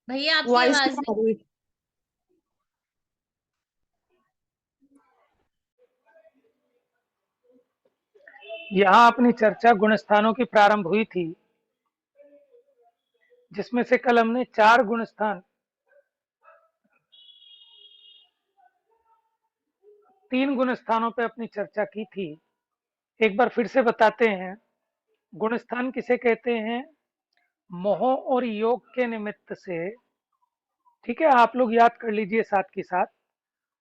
भैया आपकी वॉइस आवाज नहीं नहीं। आ रही। यहाँ अपनी चर्चा गुणस्थानों की प्रारंभ हुई थी, जिसमें से कल हमने 4 गुणस्थान 3 गुणस्थानों पे अपनी चर्चा की थी। एक बार फिर से बताते हैं, गुणस्थान किसे कहते हैं? मोह और योग के निमित्त से, ठीक है, आप लोग याद कर लीजिए साथ के साथ,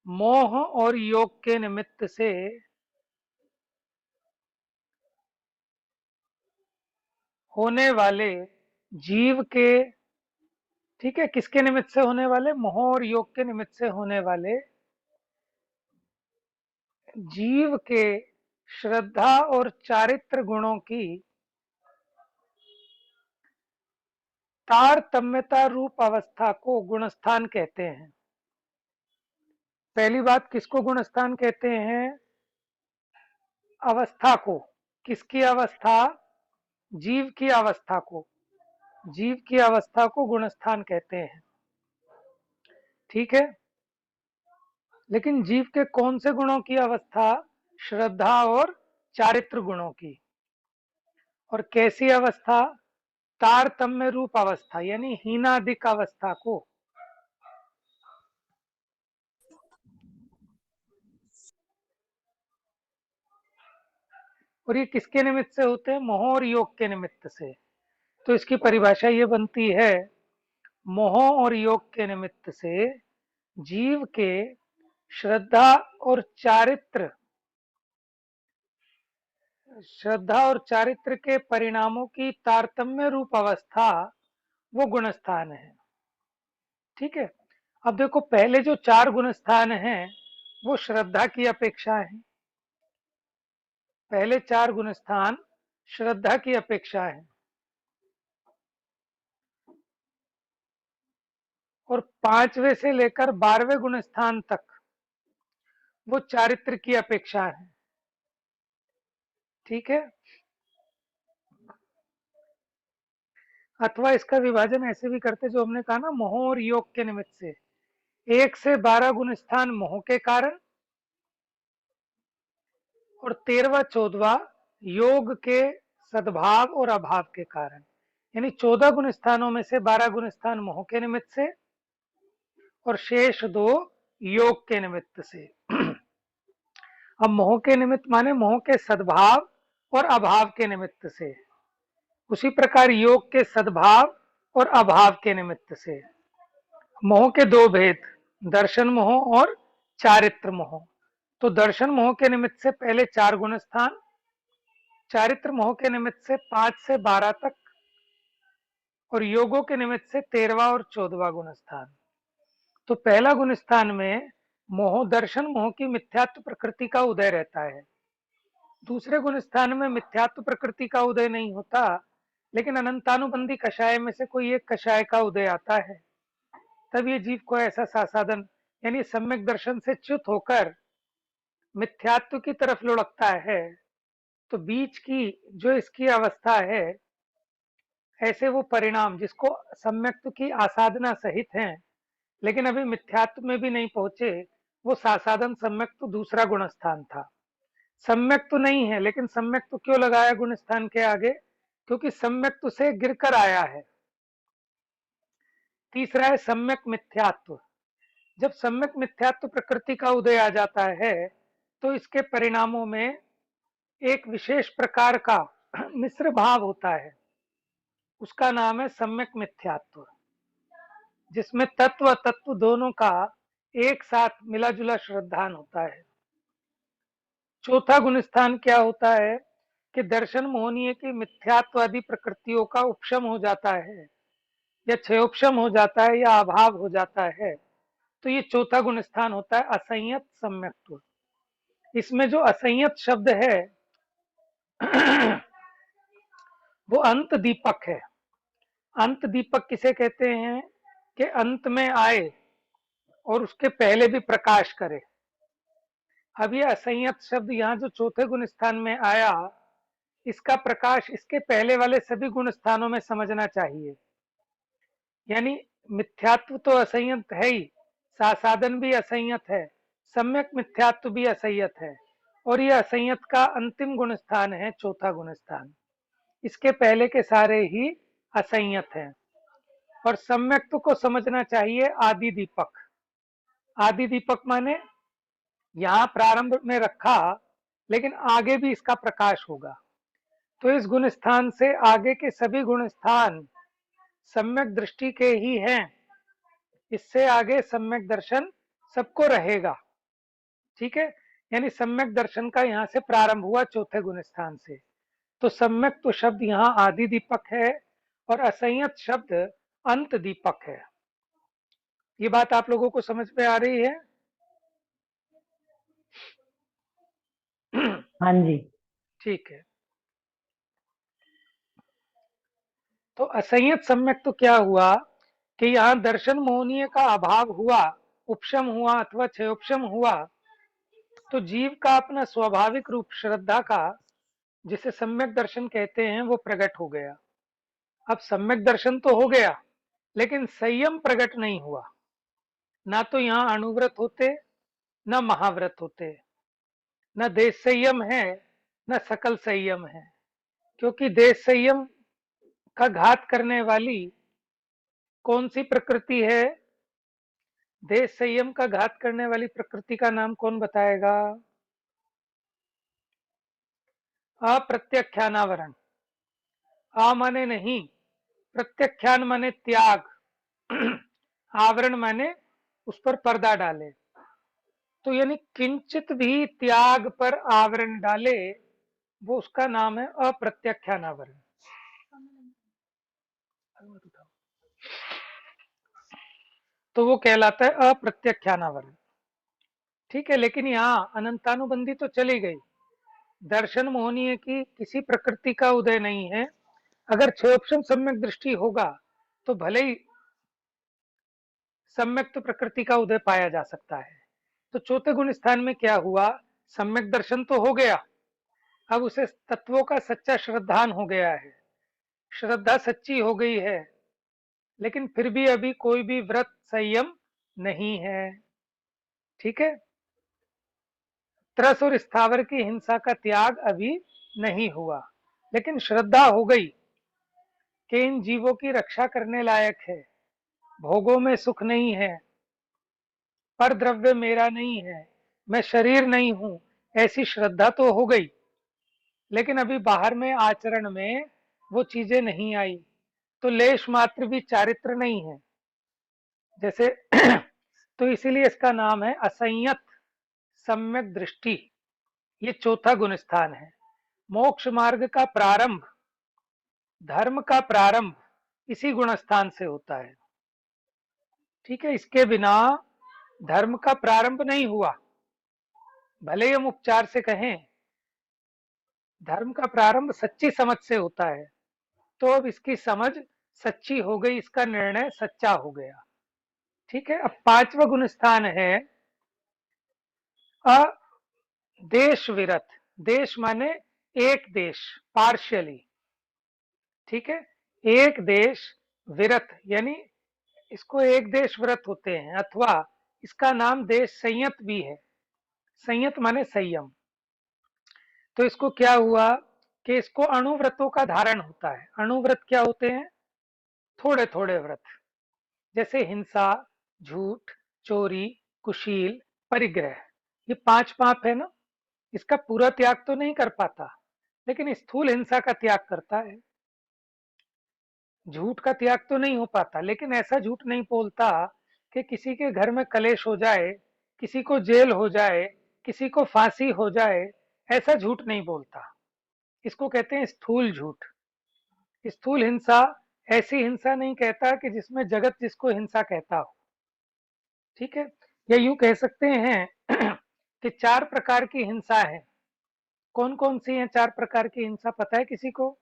मोह और योग के निमित्त से होने वाले जीव के, ठीक है, किसके निमित्त से होने वाले? मोह और योग के निमित्त से होने वाले जीव के श्रद्धा और चारित्र गुणों की तारतम्यता रूप अवस्था को गुणस्थान कहते हैं। पहली बात, किसको गुणस्थान कहते हैं? अवस्था को। किसकी अवस्था? जीव की अवस्था को। जीव की अवस्था को गुणस्थान कहते हैं, ठीक है। लेकिन जीव के कौन से गुणों की अवस्था? श्रद्धा और चारित्र गुणों की। और कैसी अवस्था? तारतम्य रूप अवस्था, यानी हीनादिक अवस्था को। और ये किसके निमित्त से होते हैं? मोह और योग के निमित्त से। तो इसकी परिभाषा ये बनती है, मोह और योग के निमित्त से जीव के श्रद्धा और चारित्र, श्रद्धा और चारित्र के परिणामों की तारतम्य रूप अवस्था वो गुणस्थान है, ठीक है। अब देखो, पहले जो 4 गुणस्थान हैं वो श्रद्धा की अपेक्षा है। पहले 4 गुणस्थान श्रद्धा की अपेक्षा है, और 5वें से लेकर 12वें गुणस्थान तक वो चारित्र की अपेक्षा है, ठीक है। अथवा इसका विभाजन ऐसे भी करते, जो हमने कहा ना, मोह और योग के निमित्त से 1 से 12 गुणस्थान मोह के कारण और 13वां 14वां योग के सद्भाव और अभाव के कारण। यानी 14 गुणस्थानों में से 12 गुणस्थान मोह के निमित्त से और शेष 2 योग के निमित्त से। अब मोह के निमित्त माने मोह के सद्भाव और अभाव के निमित्त से, उसी प्रकार योग के सद्भाव और अभाव के निमित्त से। मोह के 2 भेद, दर्शन मोह और चारित्र मोह। तो दर्शन मोह के निमित्त से पहले 4 गुणस्थान, चारित्र मोह के निमित्त से 5 से 12 तक, और योगों के निमित्त से 13वां और 14वां गुणस्थान। तो पहला गुणस्थान में मोह, दर्शन मोह की मिथ्यात्व प्रकृति का उदय रहता है। दूसरे गुणस्थान में मिथ्यात्व प्रकृति का उदय नहीं होता, लेकिन अनंतानुबंधी कषाय में से कोई एक कषाय का उदय आता है। तब ये जीव को ऐसा सासाधन, यानी सम्यक दर्शन से च्युत होकर मिथ्यात्व की तरफ लुढ़कता है। तो बीच की जो इसकी अवस्था है, ऐसे वो परिणाम जिसको सम्यक्त्व की आसाधना सहित हैं, लेकिन अभी मिथ्यात्व में भी नहीं पहुंचे, वो सासाधन सम्यक्त्व दूसरा गुणस्थान था। सम्यक्त्व नहीं है, लेकिन सम्यक्त्व क्यों लगाया गुणस्थान के आगे? क्योंकि सम्यक्त्व से गिरकर आया है। तीसरा है सम्यक मिथ्यात्व। जब सम्यक मिथ्यात्व प्रकृति का उदय आ जाता है, तो इसके परिणामों में एक विशेष प्रकार का मिश्र भाव होता है, उसका नाम है सम्यक मिथ्यात्व, जिसमें तत्व तत्व दोनों का एक साथ मिला जुला श्रद्धान होता है। चौथा गुणस्थान क्या होता है कि दर्शन मोहनीय की मिथ्यात्वादी प्रकृतियों का उपशम हो जाता है, या क्षयोपशम हो जाता है, या अभाव हो जाता है। तो ये चौथा गुणस्थान होता है असंयत सम्यक्त्व। इसमें जो असंयत शब्द है वो अंत दीपक है। अंत दीपक किसे कहते हैं? कि अंत में आए और उसके पहले भी प्रकाश करे। अब ये असंयत शब्द यहाँ जो चौथे गुण स्थान में आया, इसका प्रकाश इसके पहले वाले सभी गुण स्थानों में समझना चाहिए। यानी मिथ्यात्व तो असंयत है ही, साधन भी असंयत है, सम्यक मिथ्यात्व भी असंयत है, और यह असंयत का अंतिम गुण स्थान है चौथा गुण स्थान। इसके पहले के सारे ही असंयत हैं। और सम्यक्त्व को समझना चाहिए आदि दीपक। आदि दीपक माने यहाँ प्रारंभ में रखा, लेकिन आगे भी इसका प्रकाश होगा। तो इस गुण स्थान से आगे के सभी गुण स्थान सम्यक दृष्टि के ही हैं। इससे आगे सम्यक दर्शन सबको रहेगा। ठीक है, यानी सम्यक दर्शन का यहाँ से प्रारंभ हुआ चौथे गुण स्थान से। तो सम्यक तो शब्द यहाँ आदि दीपक है और असंयत शब्द अंत दीपक है। ये बात आप लोगों को समझ में आ रही है? हाँ जी। ठीक है। तो असंयत सम्यक तो क्या हुआ कि यहाँ दर्शन मोहनीय का अभाव हुआ, उपशम हुआ अथवा क्षयोपशम हुआ, तो जीव का अपना स्वाभाविक रूप श्रद्धा का, जिसे सम्यक दर्शन कहते हैं, वो प्रकट हो गया। अब सम्यक दर्शन तो हो गया, लेकिन संयम प्रकट नहीं हुआ। ना तो यहाँ अणुव्रत होते, न महाव्रत होते, न देश संयम है, न सकल संयम है। क्योंकि देश संयम का घात करने वाली कौन सी प्रकृति है? देश संयम का घात करने वाली प्रकृति का नाम कौन बताएगा? अप्रत्याख्यानावरण। आ माने नहीं, प्रत्याख्यान माने त्याग, आवरण माने उस पर पर्दा डाले। तो यानी किंचित भी त्याग पर आवरण डाले, वो उसका नाम है अप्रत्याख्यानावरण। तो वो कहलाता है अप्रत्याख्यानावरण। ठीक है, लेकिन यहाँ अनंतानुबंधी तो चली गई। दर्शन मोहनीय की किसी प्रकृति का उदय नहीं है। अगर क्षयोपशम सम्यक दृष्टि होगा तो भले ही सम्यक तो प्रकृति का उदय पाया जा सकता है। तो चौथे गुण स्थान में क्या हुआ? सम्यक दर्शन तो हो गया, अब उसे तत्वों का सच्चा श्रद्धान हो गया है, श्रद्धा सच्ची हो गई है, लेकिन फिर भी अभी कोई भी व्रत संयम नहीं है। ठीक है, त्रस और स्थावर की हिंसा का त्याग अभी नहीं हुआ, लेकिन श्रद्धा हो गई कि इन जीवों की रक्षा करने लायक है, भोगों में सुख नहीं है, पर द्रव्य मेरा नहीं है, मैं शरीर नहीं हूं, ऐसी श्रद्धा तो हो गई। लेकिन अभी बाहर में आचरण में वो चीजें नहीं आई, तो लेश मात्र भी चारित्र नहीं है जैसे। तो इसीलिए इसका नाम है असंयत सम्यक दृष्टि। ये चौथा गुण स्थान है। मोक्ष मार्ग का प्रारंभ, धर्म का प्रारंभ इसी गुण स्थान से होता है। ठीक है, इसके बिना धर्म का प्रारंभ नहीं हुआ। भले ही हम उपचार से कहें, धर्म का प्रारंभ सच्ची समझ से होता है। तो अब इसकी समझ सच्ची हो गई, इसका निर्णय सच्चा हो गया। ठीक है, अब पांचवा गुण स्थान है अदेश विरत। देश माने एक देश, पार्शियली। ठीक है, एक देश विरत, यानी इसको एक देश व्रत होते हैं, अथवा इसका नाम देश संयत भी है। संयत माने संयम। तो इसको क्या हुआ कि इसको अणुव्रतों का धारण होता है। अणुव्रत क्या होते हैं? थोड़े थोड़े व्रत, जैसे हिंसा, झूठ, चोरी, कुशील, परिग्रह। ये पांच पाप है ना, इसका पूरा त्याग तो नहीं कर पाता, लेकिन स्थूल हिंसा का त्याग करता है। झूठ का त्याग तो नहीं हो पाता, लेकिन ऐसा झूठ नहीं बोलता कि किसी के घर में कलेश हो जाए, किसी को जेल हो जाए, किसी को फांसी हो जाए, ऐसा झूठ नहीं बोलता। इसको कहते हैं स्थूल झूठ। स्थूल हिंसा ऐसी हिंसा नहीं कहता कि जिसमें जगत जिसको हिंसा कहता हो। ठीक है, या यूं कह सकते हैं कि चार प्रकार की हिंसा है। कौन कौन सी है चार प्रकार की हिंसा, पता है किसी को?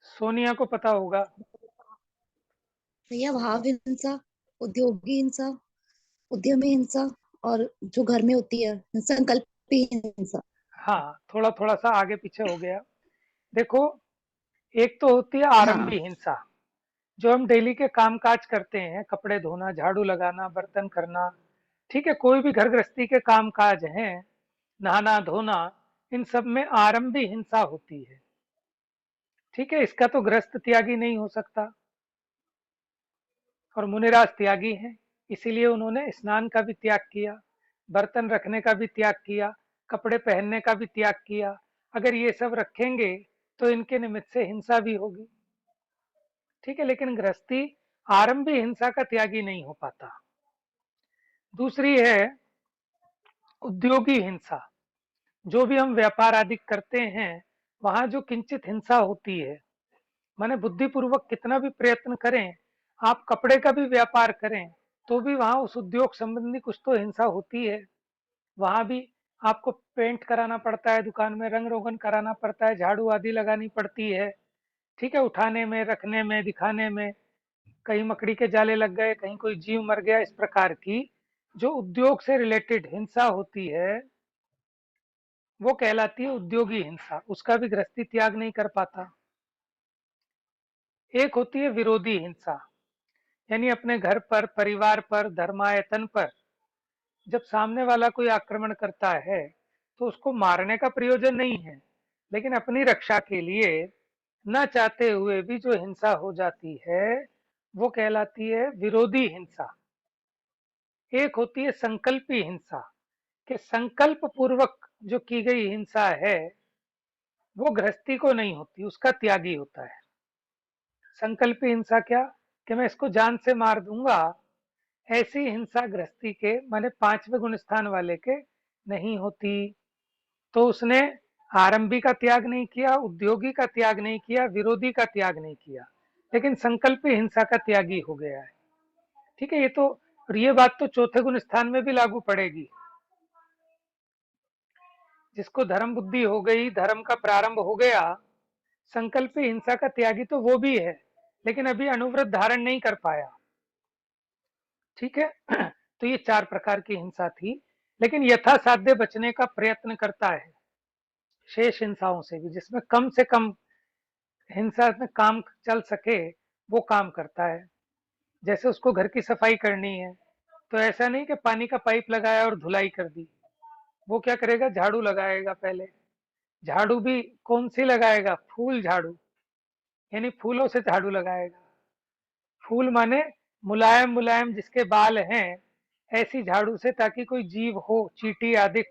सोनिया को पता होगा। भैया भाव हिंसा, उद्योगी हिंसा, उद्यमी हिंसा, और जो घर में होती है संकल्पी हिंसा। हाँ, थोड़ा थोड़ा सा आगे पीछे हो गया। देखो, एक तो होती है हाँ, आरंभी हिंसा, जो हम डेली के काम काज करते हैं, कपड़े धोना, झाड़ू लगाना, बर्तन करना, ठीक है, कोई भी घर गृहस्थी के काम काज हैं, नहाना धोना, इन सब में आरंभी हिंसा होती है। ठीक है, इसका तो गृहस्थ त्यागी नहीं हो सकता, और मुनिराज त्यागी हैं, इसीलिए उन्होंने स्नान का भी त्याग किया, बर्तन रखने का भी त्याग किया, कपड़े पहनने का भी त्याग किया। अगर ये सब रखेंगे तो इनके निमित्त से हिंसा भी होगी। ठीक है, लेकिन गृहस्थी आरंभी हिंसा का त्यागी नहीं हो पाता। दूसरी है उद्योगी हिंसा। जो भी हम व्यापार आदि करते हैं, वहां जो किंचित हिंसा होती है, माने बुद्धिपूर्वक कितना भी प्रयत्न करें, आप कपड़े का भी व्यापार करें, तो भी वहां उस उद्योग संबंधी कुछ तो हिंसा होती है। वहां भी आपको पेंट कराना पड़ता है, दुकान में रंग रोगन कराना पड़ता है, झाड़ू आदि लगानी पड़ती है। ठीक है, उठाने में, रखने में, दिखाने में, कहीं मकड़ी के जाले लग गए, कहीं कोई जीव मर गया, इस प्रकार की जो उद्योग से रिलेटेड हिंसा होती है, वो कहलाती है उद्योगी हिंसा। उसका भी गृहस्थी त्याग नहीं कर पाता। एक होती है विरोधी हिंसा, यानी अपने घर पर, परिवार पर, धर्मायतन पर जब सामने वाला कोई आक्रमण करता है, तो उसको मारने का प्रयोजन नहीं है, लेकिन अपनी रक्षा के लिए न चाहते हुए भी जो हिंसा हो जाती है, वो कहलाती है विरोधी हिंसा। एक होती है संकल्पी हिंसा, कि संकल्प पूर्वक जो की गई हिंसा है, वो गृहस्थी को नहीं होती, उसका त्यागी होता है। संकल्पी हिंसा क्या, कि मैं इसको जान से मार दूंगा, ऐसी हिंसा गृहस्थी के माने 5वें गुण स्थान वाले के नहीं होती। तो उसने आरंभी का त्याग नहीं किया, उद्योगी का त्याग नहीं किया, विरोधी का त्याग नहीं किया, लेकिन संकल्पी हिंसा का त्यागी हो गया है। ठीक है, ये तो, और ये बात तो चौथे गुण स्थान में भी लागू पड़ेगी। जिसको धर्म बुद्धि हो गई, धर्म का प्रारंभ हो गया, संकल्पी हिंसा का त्यागी तो वो भी है, लेकिन अभी अनुव्रत धारण नहीं कर पाया। ठीक है, तो ये 4 प्रकार की हिंसा थी, लेकिन यथासाध्य बचने का प्रयत्न करता है शेष हिंसाओं से भी, जिसमें कम से कम हिंसा में काम चल सके, वो काम करता है। जैसे उसको घर की सफाई करनी है, तो ऐसा नहीं कि पानी का पाइप लगाया और धुलाई कर दी। वो क्या करेगा, झाड़ू लगाएगा पहले। झाड़ू भी कौन सी लगाएगा, फूल झाड़ू, यानी फूलों से झाड़ू लगाएगा। फूल माने मुलायम मुलायम जिसके बाल हैं, ऐसी झाड़ू से, ताकि कोई जीव हो, चींटी आदि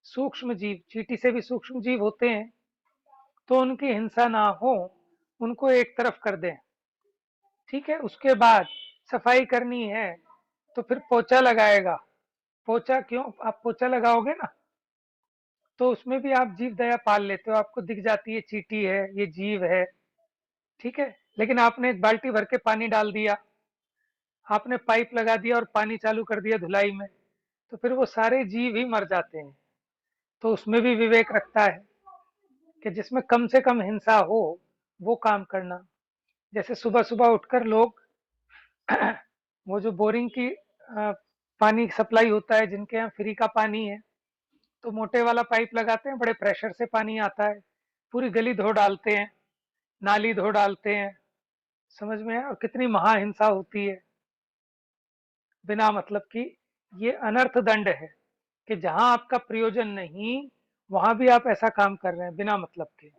सूक्ष्म जीव, चींटी से भी सूक्ष्म जीव होते हैं, तो उनकी हिंसा ना हो, उनको एक तरफ कर दें। ठीक है, उसके बाद सफाई करनी है, तो फिर पोछा लगाएगा। पोछा क्यों, आप पोछा लगाओगे ना, तो उसमें भी आप जीव दया पाल लेते हो, आपको दिख जाती है चींटी है, ये जीव है। ठीक है, लेकिन आपने एक बाल्टी भर के पानी डाल दिया, आपने पाइप लगा दिया और पानी चालू कर दिया धुलाई में, तो फिर वो सारे जीव ही मर जाते हैं। तो उसमें भी विवेक रखता है कि जिसमें कम से कम हिंसा हो, वो काम करना। जैसे सुबह सुबह उठकर लोग वो जो बोरिंग की पानी सप्लाई होता है, जिनके यहाँ फ्री का पानी है, तो मोटे वाला पाइप लगाते हैं, बड़े प्रेशर से पानी आता है, पूरी गली धो डालते हैं, नाली धो डालते हैं। समझ में है, और कितनी महाहिंसा होती है बिना मतलब की। ये अनर्थ दंड है, कि जहां आपका प्रयोजन नहीं, वहां भी आप ऐसा काम कर रहे हैं बिना मतलब के।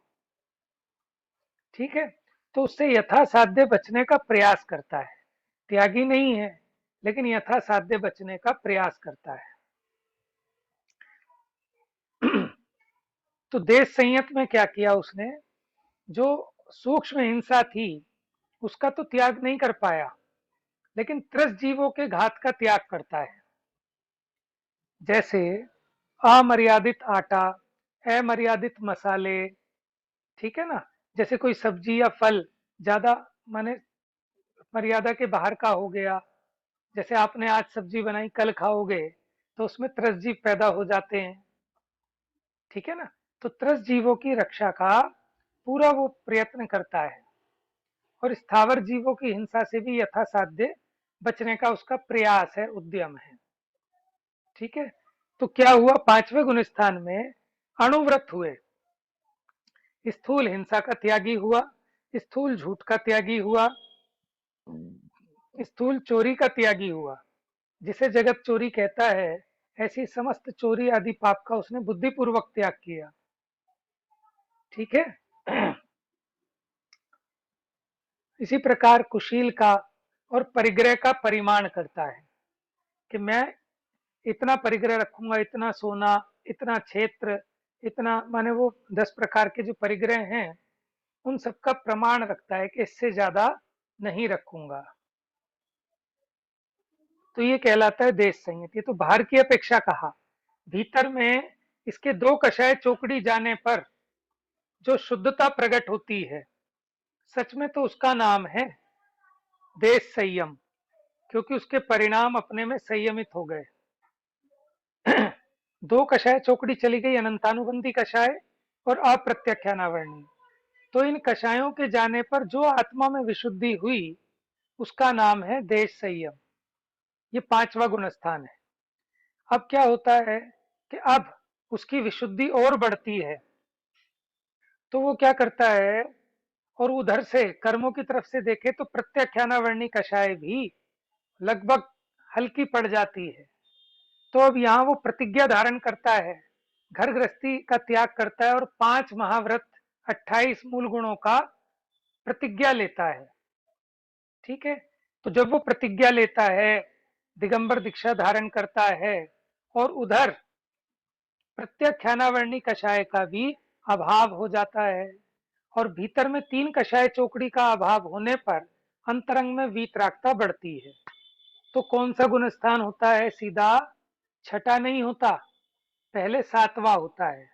ठीक है, तो उससे यथासाध्य बचने का प्रयास करता है। त्यागी नहीं है, लेकिन यथासाध्य बचने का प्रयास करता है। तो देश संयत में क्या किया उसने, जो सूक्ष्म हिंसा थी, उसका तो त्याग नहीं कर पाया, लेकिन त्रस्त जीवों के घात का त्याग करता है। जैसे अमर्यादित आटा, अमर्यादित मसाले, ठीक है ना, जैसे कोई सब्जी या फल ज्यादा माने मर्यादा के बाहर का हो गया, जैसे आपने आज सब्जी बनाई, कल खाओगे, तो उसमें त्रस्त जीव पैदा हो जाते हैं। ठीक है ना, तो त्रस्त जीवों की रक्षा का पूरा वो प्रयत्न करता है, और स्थावर जीवों की हिंसा से भी यथासाध्य बचने का उसका प्रयास है, उद्यम है। ठीक है, तो क्या हुआ, 5वें गुण स्थान में अणुव्रत हुए, स्थूल हिंसा का त्यागी हुआ, स्थूल झूठ का त्यागी हुआ, स्थूल चोरी का त्यागी हुआ। जिसे जगत चोरी कहता है, ऐसी समस्त चोरी आदि पाप का उसने बुद्धिपूर्वक त्याग किया। ठीक है। इसी प्रकार कुशील का और परिग्रह का परिमाण करता है कि मैं इतना परिग्रह रखूंगा, इतना सोना, इतना क्षेत्र, इतना, माने वो 10 प्रकार के जो परिग्रह हैं उन सबका प्रमाण रखता है कि इससे ज्यादा नहीं रखूंगा। तो ये कहलाता है देश संयत। ये तो बाहर की अपेक्षा कहा। भीतर में इसके 2 कषाय चौकड़ी जाने पर जो शुद्धता प्रकट होती है, सच में तो उसका नाम है देश संयम, क्योंकि उसके परिणाम अपने में संयमित हो गए। 2 कषाय चौकड़ी चली गई, अनंतानुबंधी कषाय और अप्रत्याख्यानावर्णी। तो इन कषायों के जाने पर जो आत्मा में विशुद्धि हुई उसका नाम है देश संयम। ये 5वां गुण स्थान है। अब क्या होता है कि अब उसकी विशुद्धि और बढ़ती है, तो वो क्या करता है, और उधर से कर्मों की तरफ से देखे तो प्रत्याख्यानावर्णी कषाय भी लगभग हल्की पड़ जाती है। तो अब यहाँ वो प्रतिज्ञा धारण करता है, घर गृहस्थी का त्याग करता है और 5 महाव्रत 28 मूल गुणों का प्रतिज्ञा लेता है। ठीक है। तो जब वो प्रतिज्ञा लेता है, दिगंबर दीक्षा धारण करता है, और उधर प्रत्याख्यानावर्णी कषाय का भी अभाव हो जाता है, और भीतर में 3 कषाय चौकड़ी का अभाव होने पर अंतरंग में वीतरागता बढ़ती है। तो कौन सा गुण स्थान होता है? सीधा छठा नहीं होता, पहले 7वां होता है।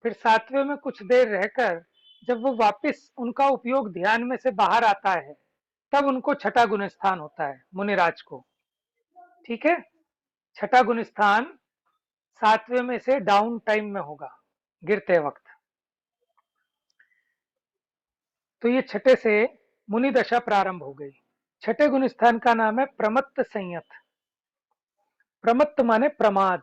फिर 7वें में कुछ देर रहकर जब वो वापस उनका उपयोग ध्यान में से बाहर आता है, तब उनको छठा गुण स्थान होता है मुनिराज को। ठीक है। छठा गुण स्थान 7वें में से डाउन टाइम में होगा, गिरते वक्त। तो ये छठे से मुनि दशा प्रारंभ हो गई। छठे गुण स्थान का नाम है प्रमत्त संयत। प्रमत्त माने प्रमाद,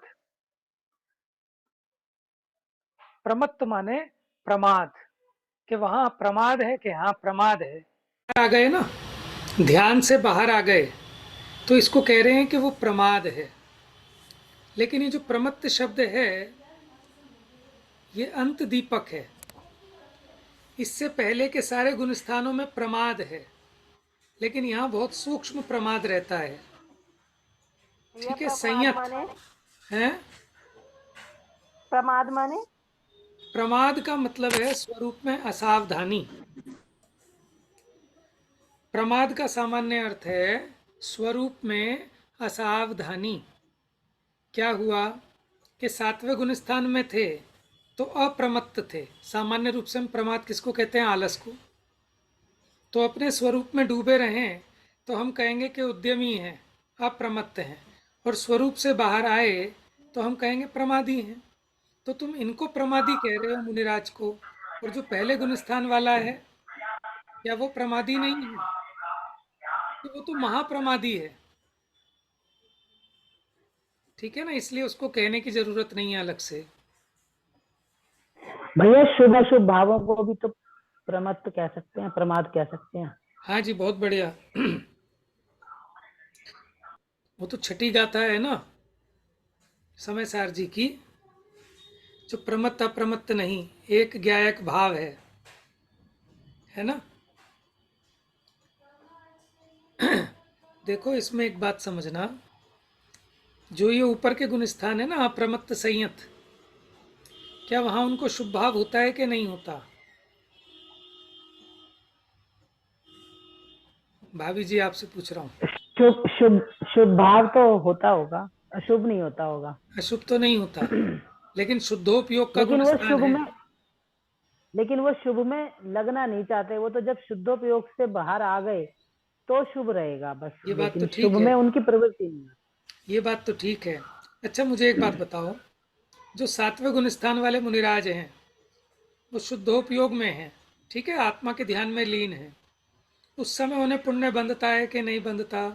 प्रमत्त माने प्रमाद, कि वहां प्रमाद है, कि हाँ प्रमाद है। आ गए ना, ध्यान से बाहर आ गए, तो इसको कह रहे हैं कि वो प्रमाद है। लेकिन ये जो प्रमत्त शब्द है ये अंत दीपक है। इससे पहले के सारे गुण स्थानों में प्रमाद है, लेकिन यहाँ बहुत सूक्ष्म प्रमाद रहता है। ठीक है। संयत है। प्रमाद माने? प्रमाद का मतलब है स्वरूप में असावधानी। प्रमाद का सामान्य अर्थ है स्वरूप में असावधानी। क्या हुआ कि 7वें गुण स्थान में थे तो अप्रमत्त थे। सामान्य रूप से हम प्रमाद किसको कहते हैं? आलस को। तो अपने स्वरूप में डूबे रहें तो हम कहेंगे कि उद्यमी हैं, अप्रमत्त हैं, और स्वरूप से बाहर आए तो हम कहेंगे प्रमादी हैं। तो तुम इनको प्रमादी कह रहे हो मुनिराज को, और जो पहले गुण स्थान वाला है क्या वो प्रमादी नहीं है? तो वो तो महाप्रमादी है। ठीक है ना, इसलिए उसको कहने की जरूरत नहीं है अलग से। भैया शुभ अशुभ भावों को भी तो प्रमत्त कह सकते हैं, प्रमाद कह सकते हैं। हाँ जी, बहुत बढ़िया। वो तो छठी गाथा है ना समय सार जी की, जो प्रमत्त अप्रमत्त नहीं, एक ज्ञायक भाव है ना। देखो इसमें एक बात समझना, जो ये ऊपर के गुण स्थान है ना अप्रमत्त संयत, क्या वहां उनको शुभ भाव होता है कि नहीं होता? भाभी जी आपसे पूछ रहा हूँ। शुभ शुभ शुभ भाव तो होता होगा, अशुभ नहीं होता होगा। अशुभ तो नहीं होता, लेकिन शुद्धोपयोग का लेकिन गुण वो स्थान शुभ है। में लेकिन वो शुभ में लगना नहीं चाहते। वो तो जब शुद्धोपयोग से बाहर आ गए तो शुभ रहेगा बस, ये बात तो लेकिन ठीक शुभ है, में उनकी प्रवृत्ति नहीं है। ये बात तो ठीक है। अच्छा मुझे एक बात बताओ, जो 7वें गुण स्थान वाले मुनिराज हैं वो शुद्धोपयोग में हैं, ठीक है, आत्मा के ध्यान में लीन है, उस समय उन्हें पुण्य बंधता है कि नहीं बंधता?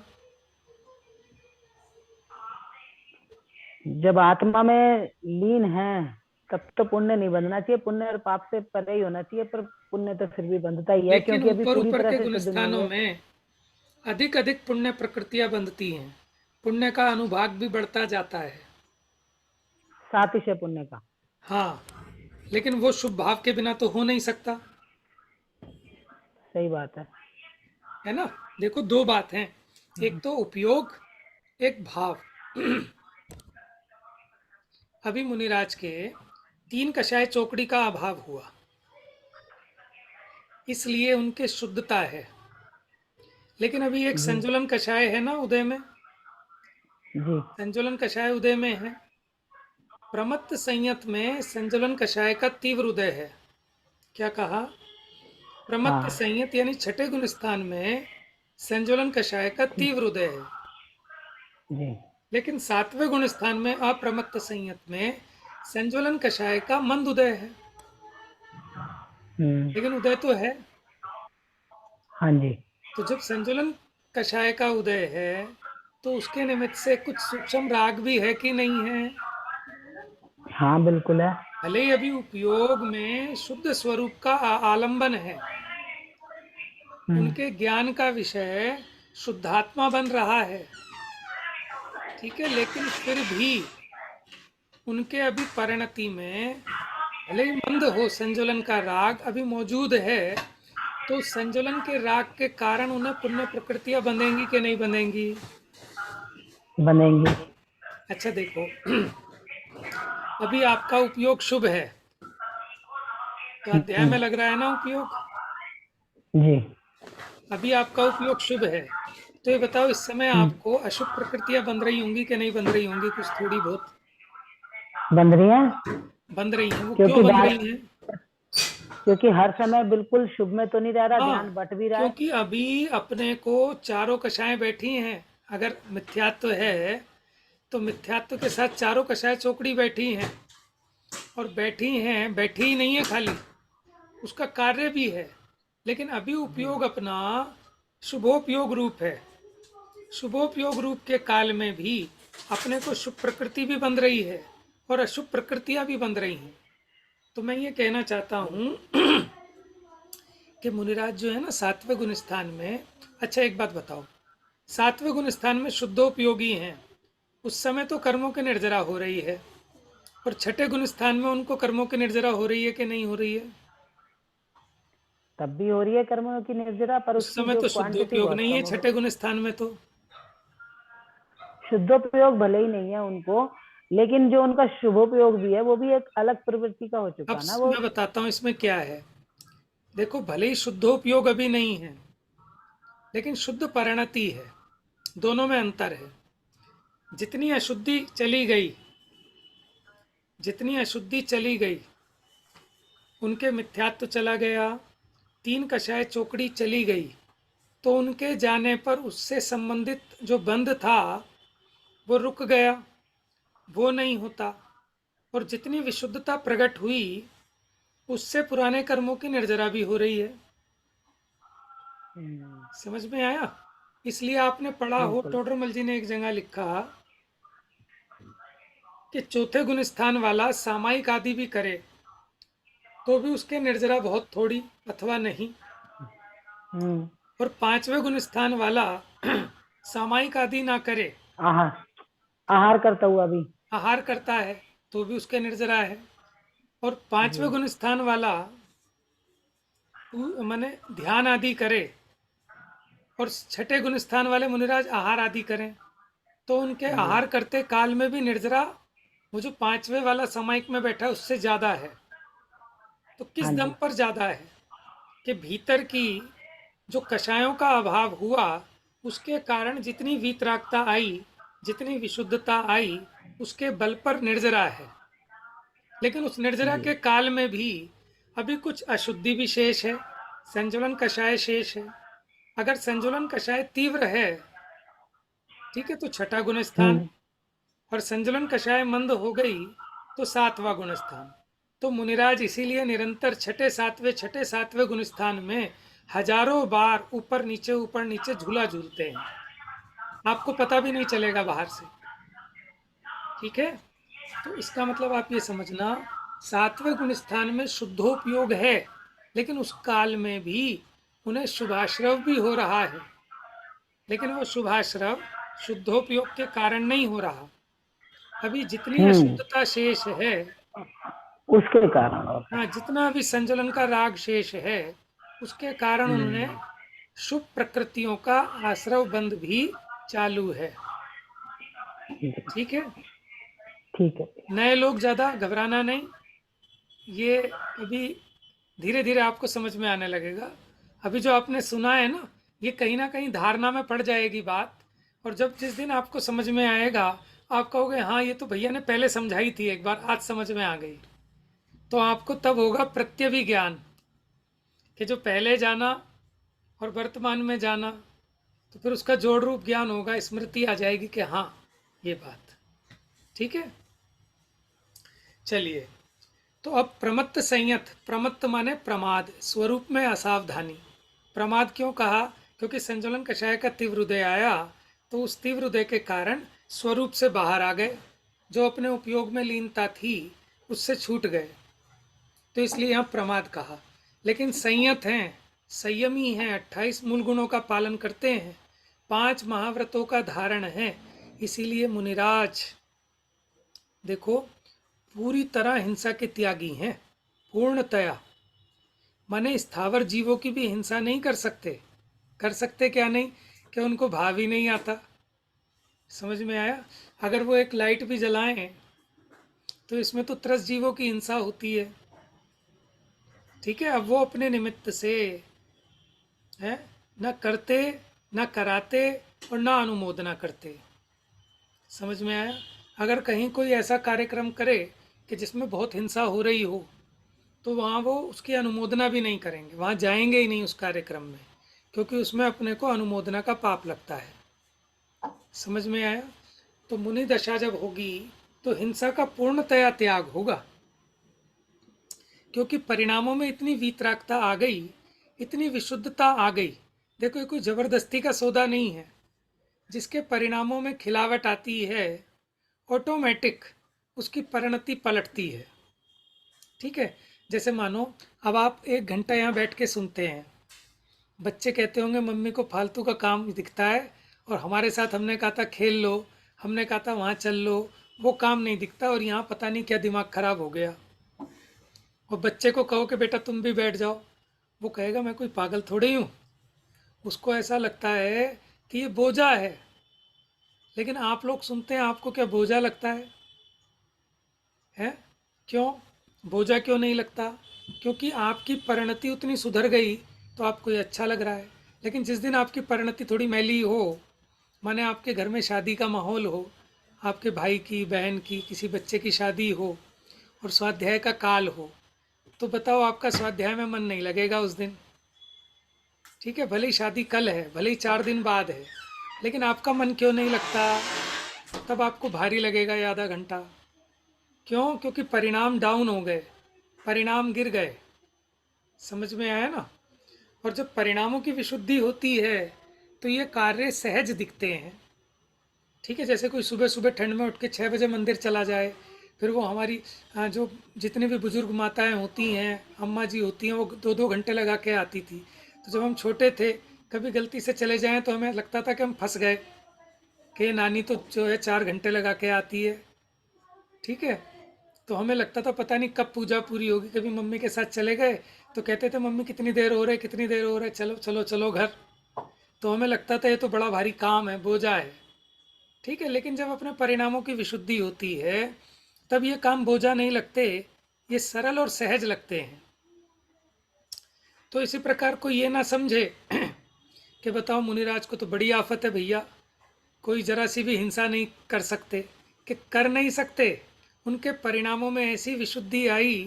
जब आत्मा में लीन है तब तो पुण्य नहीं बंधना चाहिए, पुण्य और पाप से परे ही होना चाहिए, पर पुण्य तो फिर भी बंधता ही है, लेकिन क्योंकि अभी ऊपर पूरी ऊपर तरह के से गुण शुद्ध नहीं स्थानों हुए। में अधिक अधिक पुण्य प्रकृतियां बंधती हैं, पुण्य का अनुभाग भी बढ़ता जाता है। सातिशय पुण्य का। हाँ, लेकिन वो शुभ भाव के बिना तो हो नहीं सकता, सही बात है। है ना। देखो दो बात हैं, एक तो उपयोग, एक भाव। अभी मुनिराज के 3 कषाय चौकड़ी का अभाव हुआ, इसलिए उनके शुद्धता है। लेकिन अभी एक जी संजुलन कषाय है ना उदय में, जी। संजुलन कषाय उदय में है। प्रमत्त संयत में संजुलन कषाय का तीव्र उदय है। क्या कहा? प्रमत्त हाँ संयत यानी छठे गुण स्थान में संजुलन कषाय का तीव्र उदय है। जी। लेकिन 7वें गुण स्थान में अप्रमत्त संयत में संज्वलन कषाय का मंद उदय है। हम्म। लेकिन उदय तो है। हाँ जी। तो जब संज्वलन कषाय का उदय है तो उसके निमित्त से कुछ सूक्ष्म राग भी है कि नहीं है? हाँ बिल्कुल है। भले ही अभी उपयोग में शुद्ध स्वरूप का आलंबन है, हम्म। उनके ज्ञान का विषय शुद्धात्मा बन रहा है, ठीक है, लेकिन फिर भी उनके अभी परिणति में भले ही मंद हो, संज्वलन का राग अभी मौजूद है, तो संज्वलन के राग के कारण उन्हें पुण्य प्रकृतियां बंधेंगी कि नहीं बंधेंगी? बनेंगी। अच्छा देखो, अभी आपका उपयोग शुभ है, तो अध्याय में लग रहा है ना उपयोग। जी। अभी आपका उपयोग शुभ है, तो ये बताओ इस समय आपको अशुभ प्रकृतियां बंध रही होंगी कि नहीं बंध रही होंगी? कुछ थोड़ी बहुत बन रही है। बंध रही हैं। वो क्यों क्योंकि बंध बात, रही हैं? क्योंकि हर समय बिल्कुल शुभ में तो नहीं रह रहा, हाँ, ध्यान बट भी रहा है। क्योंकि अभी अपने को चारों कषाएं बैठी हैं। अगर मिथ्यात्व है तो मिथ्यात्व के साथ चारों कषाय चौकड़ी बैठी हैं, और बैठी हैं, बैठी ही नहीं है खाली, उसका कार्य भी है। लेकिन अभी उपयोग अपना शुभोपयोग रूप है। शुभोपयोग रूप के काल में भी अपने को शुभ प्रकृति भी बंध रही है और अशुभ प्रकृतियां भी बंध रही हैं। तो मैं ये कहना चाहता हूँ कि मुनिराज जो है ना 7वें गुण स्थान में, अच्छा एक बात बताओ, 7वें गुण स्थान में शुद्धोपयोगी हैं, उस समय तो कर्मों की निर्जरा हो रही है, और छठे गुण स्थान में उनको कर्मों की निर्जरा हो रही है कि नहीं हो रही है? तब भी हो रही है कर्मों की निर्जरा, पर उस उसकी समय जो तो क्वांटिटी शुद्धोपयोग बहुत नहीं कम है हो छठे गई। गुण स्थान में तो। शुद्धोपयोग भले ही नहीं है उनको, लेकिन जो उनका शुभोपयोग भी है वो भी एक अलग प्रवृत्ति का हो अब चुका ना वो। मैं बताता हूँ इसमें क्या है। देखो भले ही शुद्धोपयोग अभी नहीं है, लेकिन शुद्ध परिणति है, दोनों में अंतर है। जितनी अशुद्धि चली गई, जितनी अशुद्धि चली गई, उनके मिथ्यात्व चला गया, 3 कषाय चौकड़ी चली गई, तो उनके जाने पर उससे संबंधित जो बंध था वो रुक गया, वो नहीं होता। और जितनी विशुद्धता प्रकट हुई, उससे पुराने कर्मों की निर्जरा भी हो रही है। समझ में आया? इसलिए आपने पढ़ा हो, बिल्कुल। टोडरमल जी ने एक जगह लिखा कि चौथे गुण स्थान वाला सामायिक आदि भी करे तो भी उसके निर्जरा बहुत थोड़ी अथवा नहीं, हम्म। और 5वें गुण स्थान वाला सामायिक आदि ना करे, आहार, आहार करता हुआ भी। आहार करता है तो भी उसके निर्जरा है। और जी 5वें गुण स्थान वाला माने ध्यान आदि करे, और छठे गुण स्थान वाले मुनिराज आहार आदि करें, तो उनके जी। आहार करते काल में भी निर्जरा वो जो 5वें वाला सामायिक में बैठा है उससे ज्यादा है। तो किस हाँ दम जी। पर ज्यादा है कि भीतर की जो कषायों का अभाव हुआ, उसके कारण जितनी वीतरागता आई, जितनी विशुद्धता आई, उसके बल पर निर्जरा है। लेकिन उस निर्जरा जी। के काल में भी अभी कुछ अशुद्धि भी शेष है, संजुलन कषाय शेष है। अगर संजुलन कषाय तीव्र है, ठीक है, तो छठा गुण स्थान, हम्म। और संजुलन कषाय मंद हो गई तो 7वां गुण स्थान। तो मुनिराज इसीलिए निरंतर छठे सातवें गुण स्थान में हजारों बार ऊपर नीचे झूला झूलते हैं, आपको पता भी नहीं चलेगा बाहर से, ठीक है। तो इसका मतलब आप ये समझना सातवें गुण स्थान में शुद्धोपयोग है, लेकिन उस काल में भी उन्हें शुभाश्रव भी हो रहा है, लेकिन वो शुभाश्रव शुद्धोपयोग के कारण नहीं हो रहा। अभी जितनी अशुद्धता शेष है, उसके कारण होता है। हाँ, जितना अभी संजलन का राग शेष है, उसके कारण उन्होंने शुभ प्रकृतियों का आश्रव बंध भी चालू है। ठीक है, ठीक है। नए लोग ज्यादा घबराना नहीं, ये अभी धीरे धीरे आपको समझ में आने लगेगा। अभी जो आपने सुना है ना, ये कहीं ना कहीं धारणा में पड़ जाएगी बात, और जब जिस दिन आपको समझ में आएगा, आप कहोगे हाँ ये तो भैया ने पहले समझाई थी एक बार, आज समझ में आ गई। तो आपको तब होगा प्रत्यभिज्ञान, कि जो पहले जाना और वर्तमान में जाना, तो फिर उसका जोड़ रूप ज्ञान होगा, स्मृति आ जाएगी कि हाँ ये बात। ठीक है, चलिए। तो अब प्रमत्त संयत, प्रमत्त माने प्रमाद, स्वरूप में असावधानी। प्रमाद क्यों कहा? क्योंकि संजलन कषाय का तीव्र उदय आया, तो उस तीव्र उदय के कारण स्वरूप से बाहर आ गए, जो अपने उपयोग में लीनता थी उससे छूट गए, तो इसलिए यहाँ प्रमाद कहा। लेकिन संयत हैं, संयमी हैं, 28 मूल गुणों का पालन करते हैं, 5 महाव्रतों का धारण है, इसीलिए मुनिराज देखो पूरी तरह हिंसा के त्यागी हैं, पूर्णतया। माने स्थावर जीवों की भी हिंसा नहीं कर सकते। कर सकते क्या नहीं? कि उनको भाव ही नहीं आता। समझ में आया? अगर वो एक लाइट भी जलाएं तो इसमें तो त्रस जीवों की हिंसा होती है। ठीक है, अब वो अपने निमित्त से है न करते, न कराते और न अनुमोदना करते। समझ में आया? अगर कहीं कोई ऐसा कार्यक्रम करे कि जिसमें बहुत हिंसा हो रही हो, तो वहाँ वो उसकी अनुमोदना भी नहीं करेंगे, वहाँ जाएंगे ही नहीं उस कार्यक्रम में, क्योंकि उसमें अपने को अनुमोदना का पाप लगता है। समझ में आया? तो मुनि दशा जब होगी तो हिंसा का पूर्णतया त्याग होगा, क्योंकि परिणामों में इतनी वीतरागता आ गई, इतनी विशुद्धता आ गई। देखो ये कोई जबरदस्ती का सौदा नहीं है। जिसके परिणामों में खिलावट आती है, ऑटोमेटिक उसकी परिणति पलटती है। ठीक है, जैसे मानो अब आप 1 घंटा यहाँ बैठ के सुनते हैं, बच्चे कहते होंगे मम्मी को फालतू का काम दिखता है, और हमारे साथ हमने कहा था खेल लो, हमने कहा था वहाँ चल लो, वो काम नहीं दिखता, और यहाँ पता नहीं क्या दिमाग खराब हो गया। और बच्चे को कहो कि बेटा तुम भी बैठ जाओ, वो कहेगा मैं कोई पागल थोड़ी हूँ। उसको ऐसा लगता है कि ये बोझा है। लेकिन आप लोग सुनते हैं, आपको क्या बोझा लगता है? हैं? क्यों बोझा क्यों नहीं लगता? क्योंकि आपकी परिणति उतनी सुधर गई तो आपको ये अच्छा लग रहा है। लेकिन जिस दिन आपकी परिणति थोड़ी मैली हो, माने आपके घर में शादी का माहौल हो, आपके भाई की, बहन की, किसी बच्चे की शादी हो, और स्वाध्याय का काल हो, तो बताओ आपका स्वाध्याय में मन नहीं लगेगा उस दिन। ठीक है, भले ही शादी कल है, भले ही 4 दिन बाद है, लेकिन आपका मन क्यों नहीं लगता? तब आपको भारी लगेगा ये आधा घंटा। क्यों? क्योंकि परिणाम डाउन हो गए, परिणाम गिर गए। समझ में आया ना? और जब परिणामों की विशुद्धि होती है तो ये कार्य सहज दिखते हैं। ठीक है, जैसे कोई सुबह सुबह ठंड में उठ के 6 बजे मंदिर चला जाए, फिर वो हमारी जो जितनी भी बुजुर्ग माताएं होती हैं, अम्मा जी होती हैं, वो 2-2 घंटे लगा के आती थी। तो जब हम छोटे थे, कभी गलती से चले जाएं तो हमें लगता था कि हम फंस गए, कि नानी तो जो है 4 घंटे लगा के आती है। ठीक है, तो हमें लगता था पता नहीं कब पूजा पूरी होगी। कभी मम्मी के साथ चले गए तो कहते थे मम्मी कितनी देर हो रही, कितनी देर हो रही, चलो चलो चलो घर। तो हमें लगता था ये तो बड़ा भारी काम है, बोझा है। ठीक है, लेकिन जब अपने परिणामों की विशुद्धि होती है तब ये काम बोझा नहीं लगते, ये सरल और सहज लगते हैं। तो इसी प्रकार कोई ये ना समझे कि बताओ मुनिराज को तो बड़ी आफत है भैया, कोई जरा सी भी हिंसा नहीं कर सकते, कि कर नहीं सकते। उनके परिणामों में ऐसी विशुद्धि आई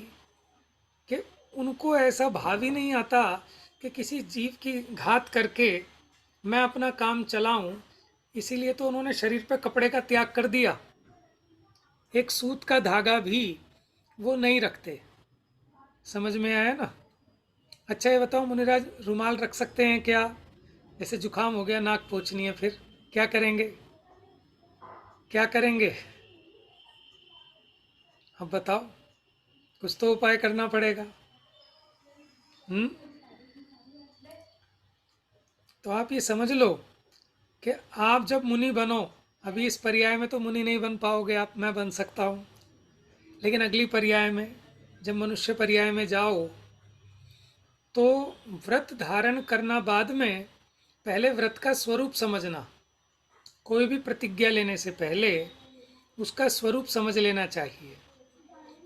कि उनको ऐसा भाव ही नहीं आता कि किसी जीव की घात करके मैं अपना काम चलाऊं। इसीलिए तो उन्होंने शरीर पे कपड़े का त्याग कर दिया, एक सूत का धागा भी वो नहीं रखते। समझ में आया ना? अच्छा ये बताओ मुनिराज, रुमाल रख सकते हैं क्या? जैसे जुकाम हो गया, नाक पोंछनी है, फिर क्या करेंगे? क्या करेंगे अब बताओ? कुछ तो उपाय करना पड़ेगा। तो आप ये समझ लो कि आप जब मुनि बनो, अभी इस पर्याय में तो मुनि नहीं बन पाओगे आप, मैं बन सकता हूँ, लेकिन अगली पर्याय में जब मनुष्य पर्याय में जाओ तो व्रत धारण करना बाद में, पहले व्रत का स्वरूप समझना। कोई भी प्रतिज्ञा लेने से पहले उसका स्वरूप समझ लेना चाहिए,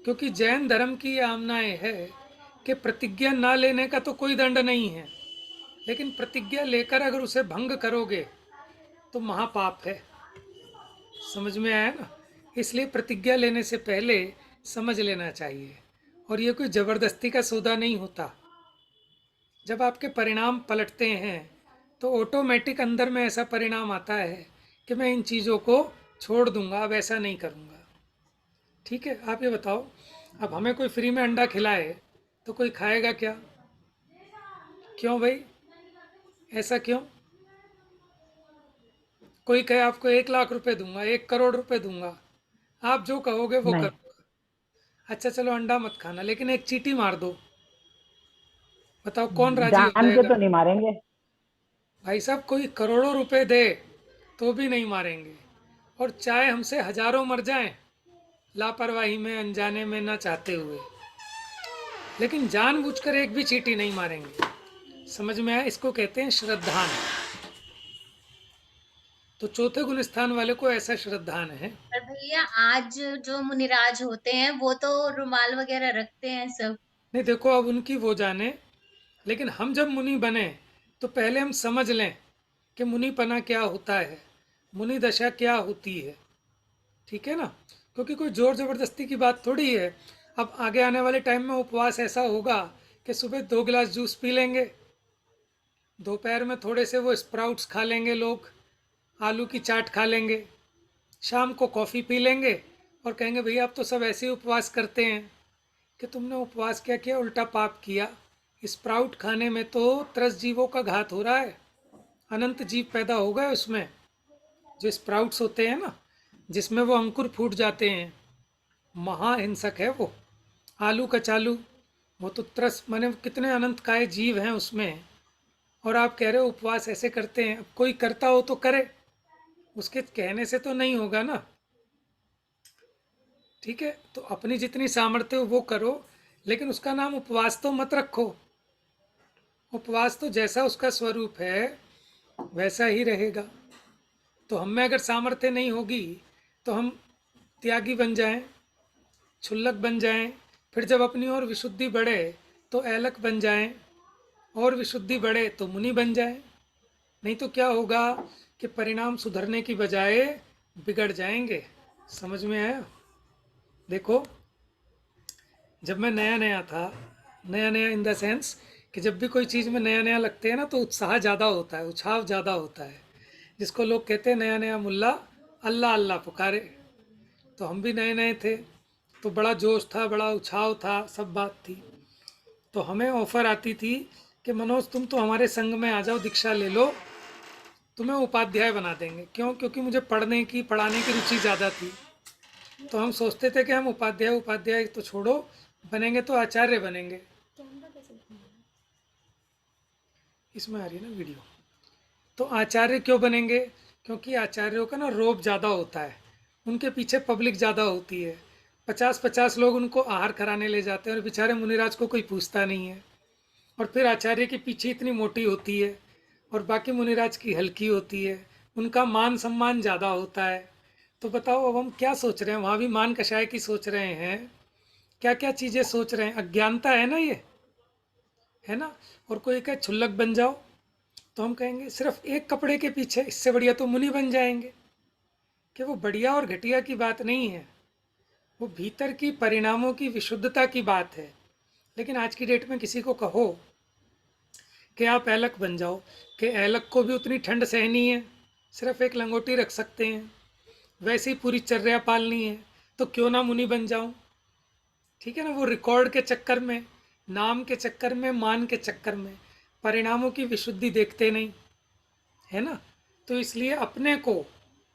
क्योंकि जैन धर्म की ये आमनाएं है कि प्रतिज्ञा ना लेने का तो कोई दंड नहीं है, लेकिन प्रतिज्ञा लेकर अगर उसे भंग करोगे तो महापाप है। समझ में आया ना? इसलिए प्रतिज्ञा लेने से पहले समझ लेना चाहिए, और ये कोई जबरदस्ती का सौदा नहीं होता। जब आपके परिणाम पलटते हैं तो ऑटोमेटिक अंदर में ऐसा परिणाम आता है कि मैं इन चीज़ों को छोड़ दूंगा, अब ऐसा नहीं करूंगा। ठीक है, आप ये बताओ, अब हमें कोई फ्री में अंडा खिलाए तो कोई खाएगा क्या? क्यों भाई, ऐसा क्यों? कोई कहे आपको 1 लाख रुपए दूंगा, 1 करोड़ रुपए दूंगा, आप जो कहोगे वो नहीं, करूंगा। अच्छा चलो अंडा मत खाना, लेकिन एक चींटी मार दो, बताओ कौन राजी हो जान के जाएगा? तो नहीं मारेंगे। भाई साहब, कोई करोड़ों रुपए दे तो भी नहीं मारेंगे, और चाहे हमसे हजारों मर जाएं लापरवाही में, अनजाने में, ना चाहते हुए, लेकिन जानबूझकर एक भी चींटी नहीं मारेंगे। समझ में आया? इसको कहते हैं श्रद्धान। तो चौथे गुण स्थान वाले को ऐसा श्रद्धान है। पर भैया आज जो मुनिराज होते हैं वो तो रुमाल वगैरह रखते हैं सब। नहीं देखो, अब उनकी वो जाने, लेकिन हम जब मुनि बने तो पहले हम समझ लें कि मुनिपना क्या होता है, मुनि दशा क्या होती है। ठीक है ना? क्योंकि कोई जोर जबरदस्ती की बात थोड़ी है। अब आगे आने वाले टाइम में उपवास ऐसा होगा कि सुबह 2 गिलास जूस पी लेंगे, दोपहर में थोड़े से वो स्प्राउट्स खा लेंगे लोग, आलू की चाट खा लेंगे, शाम को कॉफ़ी पी लेंगे और कहेंगे भैया अब तो सब ऐसे ही उपवास करते हैं। कि तुमने उपवास क्या किया? उल्टा पाप किया। स्प्राउट खाने में तो 30 जीवों का घात हो रहा है, अनंत जीव पैदा हो गए उसमें। जो स्प्राउट्स होते हैं ना, जिसमें वो अंकुर फूट जाते हैं, महाहिंसक है वो। आलू कचालू, वो तो 30 माने कितने अनंत काय जीव हैं उसमें, और आप कह रहे हो उपवास ऐसे करते हैं। अब कोई करता हो तो करे, उसके कहने से तो नहीं होगा ना। ठीक है, तो अपनी जितनी सामर्थ्य हो वो करो, लेकिन उसका नाम उपवास तो मत रखो। उपवास तो जैसा उसका स्वरूप है वैसा ही रहेगा। तो हम में अगर सामर्थ्य नहीं होगी तो हम त्यागी बन जाएं, क्षुल्लक बन जाएं, फिर जब अपनी ओर विशुद्धि बढ़े तो ऐलक बन जाएं, और विशुद्धि बढ़े तो मुनि बन जाएं। नहीं तो क्या होगा कि परिणाम सुधरने की बजाय बिगड़ जाएंगे। समझ में आया? देखो, जब मैं नया नया था, नया नया इन द सेंस कि जब भी कोई चीज़ में नया नया लगते हैं ना तो उत्साह ज़्यादा होता है, उछाव ज़्यादा होता है, जिसको लोग कहते हैं नया नया मुल्ला अल्लाह अल्लाह पुकारे। तो हम भी नए नए थे तो बड़ा जोश था, बड़ा उछाव था, सब बात थी। तो हमें ऑफ़र आती थी कि मनोज तुम तो हमारे संग में आ जाओ, दीक्षा ले लो, तुम्हें उपाध्याय बना देंगे। क्यों? क्योंकि मुझे पढ़ने की पढ़ाने की रुचि ज़्यादा थी। तो हम सोचते थे कि हम उपाध्याय उपाध्याय तो छोड़ो, बनेंगे तो आचार्य बनेंगे। इसमें आ रही है ना वीडियो? तो आचार्य क्यों बनेंगे? क्योंकि आचार्यों का ना रोब ज़्यादा होता है, उनके पीछे पब्लिक ज़्यादा होती है, 50-50 लोग उनको आहार कराने ले जाते हैं और बेचारे मुनिराज को कोई पूछता नहीं है। और फिर आचार्य की पीछे इतनी मोटी होती है और बाकी मुनिराज की हल्की होती है, उनका मान सम्मान ज़्यादा होता है। तो बताओ अब हम क्या सोच रहे हैं? वहाँ भी मान कषाय की सोच रहे हैं, क्या क्या चीज़ें सोच रहे हैं। अज्ञानता है ना ये, है ना? और कोई कहे क्षुल्लक बन जाओ तो हम कहेंगे सिर्फ एक कपड़े के पीछे, इससे बढ़िया तो मुनि बन जाएंगे। कि वो बढ़िया और घटिया की बात नहीं है, वो भीतर की परिणामों की विशुद्धता की बात है। लेकिन आज की डेट में किसी को कहो कि आप ऐलक बन जाओ, कि ऐलक को भी उतनी ठंड सहनी है, सिर्फ एक लंगोटी रख सकते हैं, वैसे ही पूरी चर्या पालनी है, तो क्यों ना मुनि बन जाऊं। ठीक है ना? वो रिकॉर्ड के चक्कर में, नाम के चक्कर में, मान के चक्कर में परिणामों की विशुद्धि देखते नहीं, है ना? तो इसलिए अपने को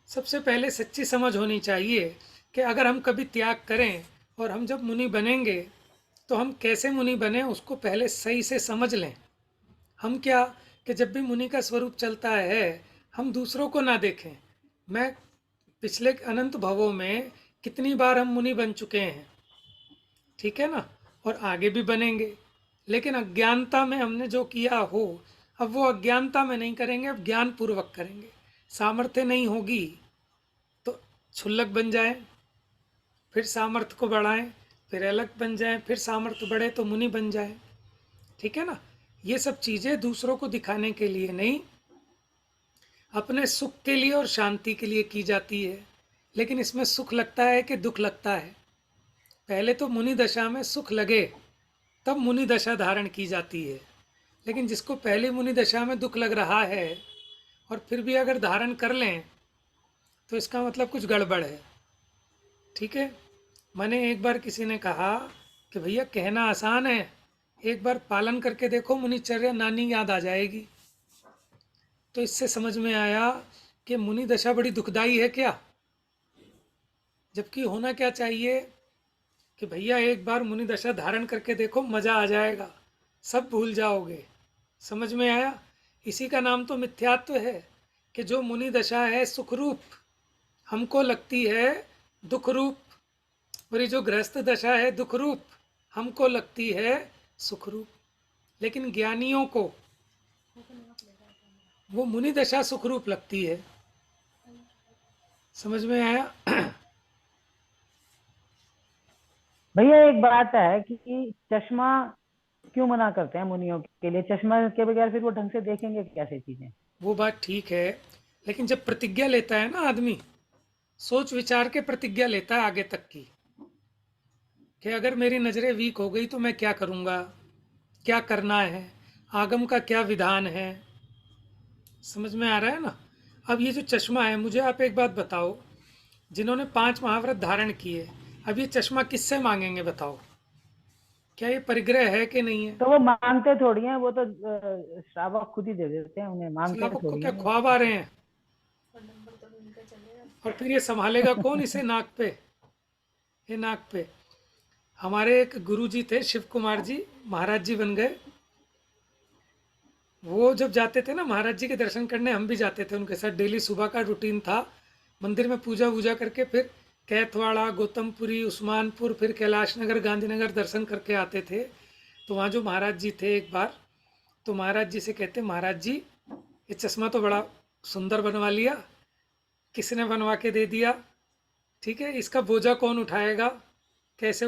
सबसे पहले सच्ची समझ होनी चाहिए कि अगर हम कभी त्याग करें और हम जब मुनि बनेंगे तो हम कैसे मुनि बने उसको पहले सही से समझ लें। हम क्या कि जब भी मुनि का स्वरूप चलता है हम दूसरों को ना देखें। मैं पिछले अनंत भवों में कितनी बार हम मुनि बन चुके हैं, ठीक है ना, और आगे भी बनेंगे। लेकिन अज्ञानता में हमने जो किया हो, अब वो अज्ञानता में नहीं करेंगे, अब ज्ञान पूर्वक करेंगे। सामर्थ्य नहीं होगी तो क्षुल्लक बन जाए, फिर सामर्थ्य को बढ़ाएं, फिर अलग बन जाए, फिर सामर्थ्य बढ़े तो मुनि बन जाए, ठीक है ना। ये सब चीज़ें दूसरों को दिखाने के लिए नहीं, अपने सुख के लिए और शांति के लिए की जाती है। लेकिन इसमें सुख लगता है कि दुख लगता है? पहले तो मुनि दशा में सुख लगे तब मुनि दशा धारण की जाती है। लेकिन जिसको पहले मुनि दशा में दुख लग रहा है और फिर भी अगर धारण कर लें तो इसका मतलब कुछ गड़बड़ है, ठीक है। मैंने एक बार किसी ने कहा कि भैया कहना आसान है, एक बार पालन करके देखो मुनिचर्या, नानी याद आ जाएगी। तो इससे समझ में आया कि मुनि दशा बड़ी दुखदाई है क्या, जबकि होना क्या चाहिए कि भैया एक बार मुनि दशा धारण करके देखो, मज़ा आ जाएगा, सब भूल जाओगे। समझ में आया? इसी का नाम तो मिथ्यात्व है कि जो मुनि दशा है सुखरूप हमको लगती है दुख रूप, और ये जो गृहस्थ दशा है दुख रूप हमको लगती है सुख रूप। लेकिन ज्ञानियों को वो मुनि दशा सुख रूप लगती है। समझ में आया? भैया एक बात है कि चश्मा क्यों मना करते हैं मुनियों के लिए? चश्मा के बगैर फिर वो ढंग से देखेंगे कैसे चीजें? वो बात ठीक है, लेकिन जब प्रतिज्ञा लेता है ना आदमी, सोच विचार के प्रतिज्ञा लेता है आगे तक की, कि अगर मेरी नज़रें वीक हो गई तो मैं क्या करूँगा, क्या करना है, आगम का क्या विधान है। समझ में आ रहा है ना? अब ये जो चश्मा है, मुझे आप एक बात बताओ, जिन्होंने 5 महाव्रत धारण किए, अब ये चश्मा किससे मांगेंगे बताओ? क्या ये परिग्रह है कि नहीं है? तो वो मांगते थोड़ी हैं, वो तो श्रावक खुद ही दे देते हैं उन्हें, मांगते श्रावक को थोड़ी क्या हैं। ख्वाब आ रहे हैं? और फिर ये संभालेगा कौन इसे नाक पे? ये नाक पे। हमारे एक गुरु जी थे, शिव कुमार जी, महाराज जी बन गए। वो जब जाते थे ना महाराज जी के दर्शन करने, हम भी जाते थे उनके साथ, डेली सुबह का रूटीन था। मंदिर में पूजा वूजा करके फिर कैथवाड़ा, गौतमपुरी, उस्मानपुर, फिर कैलाश नगर, गांधीनगर दर्शन करके आते थे। तो वहाँ जो महाराज जी थे एक बार, तो महाराज जी से कहते, महाराज जी ये चश्मा तो बड़ा सुंदर बनवा लिया, किसने बनवा के दे दिया? ठीक है, इसका बोझा कौन उठाएगा, कैसे